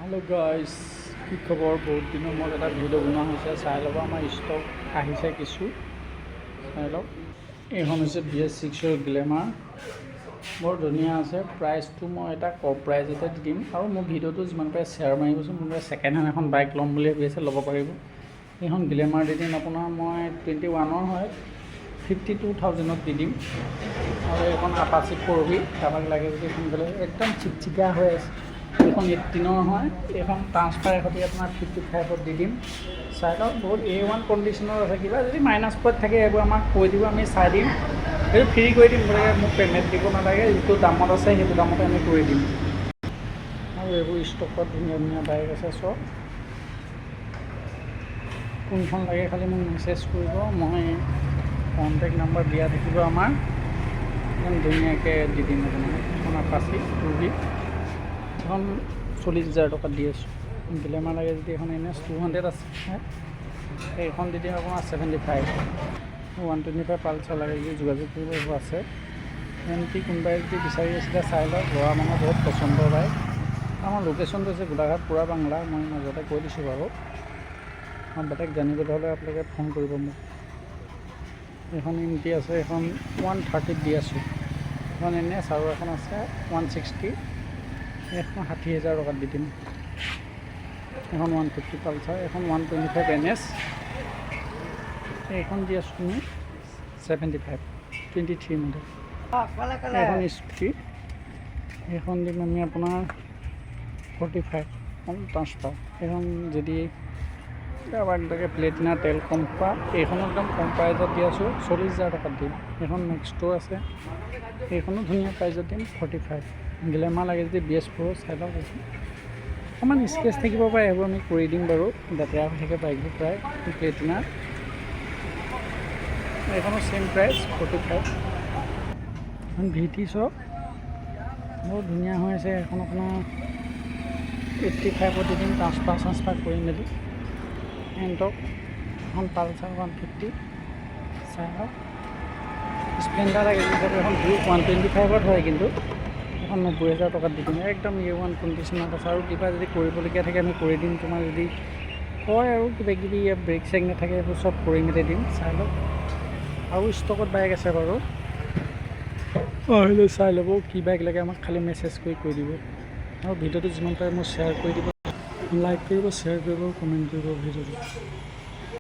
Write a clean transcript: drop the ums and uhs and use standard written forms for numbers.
hello guys কি খবৰ বহুত দিনৰ মূৰত এটা ভিডিঅ' বনোৱা হৈছে চাই ল'ব আমাৰ ষ্টক আহিছে কিছু চাই লওক এইখন হৈছে BS6 ৰ গ্লেমাৰ বৰ ধুনীয়া আছে প্ৰাইচটো মই এটা কম প্ৰাইজতে দিম আৰু মোৰ ভিডিঅ'টো যিমান পাৰে শ্বেয়াৰ মাৰিবচোন কোনোবাই ছেকেণ্ড হেণ্ড এখন বাইক ল'ম বুলি ভাবি আছে ল'ব পাৰিব এইখন গ্লেমাৰ দি দিম আপোনাৰ মই 21ৰ হয় 52,000ত দি দিম আৰু এইখন আপাচি 4V কাৰোবাক লাগে যদি সোনকালে একদম চিকচিকীয়া হৈ আছে এইখন 18ৰ হয় এইখন ট্ৰান্সফাৰ এখতি আপোনাৰ 55ত দি দিম চাই লওক বহুত A1 কণ্ডিশ্যনৰ আছে কিবা যদি মাইনাছ পইণ্ট থাকে এইবোৰ আমাক কৈ দিব আমি চাই দিম এইটো ফ্ৰী কৰি দিম গতিকে মোক পে'মেণ্ট দিব নালাগে যিটো দামত আছে সেইটো দামতে আমি কৰি দিম আৰু এইবোৰ ষ্টকত ধুনীয়া ধুনীয়া বাইক আছে চব কোনখন লাগে খালি মোক মেছেজ কৰিব মই কণ্টেক্ট নম্বৰ দিয়া থাকিব আমাৰ একদম ধুনীয়াকৈ দি দিম আপোনাক এখন আপাচি 2V এখন 40,000 টকাত দি আছোঁ গ্লেমাৰ লাগে যদি এখন NS 200 আছে এইখন দি দিম আপোনাৰ 75 125 পালচাৰ লাগে যদি যোগাযোগ কৰিব আছে এমটি কোনোবাই যদি বিচাৰি আছিলে চাই লওক ল'ৰা মানুহ বহুত পচন্দ পায় আমাৰ লোকেশ্যনটো হৈছে গোলাঘাট পুৰা বাংলা মই মাজতে কৈ দিছোঁ বাৰু বেলেগ জানিবলৈ হ'লে আপোনালোকে ফোন কৰিব মোক এখন এমটি আছে এখন 130 দি আছোঁ এখন NS আৰু এখন আছে 160 এখন 60,000 টকাত দি দিম এখন 150 পালচাৰ এখন 125 NS এইখন দি আছোঁ তুমি 75 23 মডেল এখন স্কুটি এইখন দিম আমি আপোনাৰ 45 এখন ট্ৰান্সফাৰ এইখন যদি কাৰোবাক লাগে প্লেটিনা তেল কম পোৱা এইখনো একদম কম প্ৰাইজত দি আছোঁ 40,000 টকাত দিম এইখন নেক্সটো আছে এইখনো ধুনীয়া প্ৰাইজত দিম 45 গ্লেমাৰ লাগে যদি BS4 চাই লওক অকণমান স্কেচ থাকিব পাৰে সেইবোৰ আমি কৰি দিম বাৰু লেতেৰা হৈ থাকে বাইকবোৰ প্ৰায় প্লেটিনা এইখনো চেম প্ৰাইচ 45 এখন VT চব বহুত ধুনীয়া হৈ আছে এখন আপোনাৰ 85ত দি দিম ট্ৰান্সফাৰ কৰি মেলি এণ্টক এখন পালচাৰ 150 চাই লওক স্প্লেণ্ডাৰ লাগে যদি এখন 125ত হয় কিন্তু এখন 90,000 টকাত দি দিম একদম A1 কণ্ডিশ্যনত আছে আৰু কিবা যদি কৰিবলগীয়া থাকে আমি কৰি দিম তোমাৰ যদি কয় আৰু কিবা কিবি ব্ৰেক চেক নাথাকে এইবোৰ চব কৰি মেলি দিম চাই লওক আৰু ষ্টকত বাইক আছে বাৰু আহিলে চাই ল'ব কি বাইক লাগে আমাক খালি মেছেজ কৰি কৈ দিব আৰু ভিডিঅ'টো যিমান পাৰে মোক শ্বেয়াৰ কৰি দিব লাইক কৰিব শ্বেয়াৰ কৰিব কমেণ্ট কৰিব ভিডিঅ'টো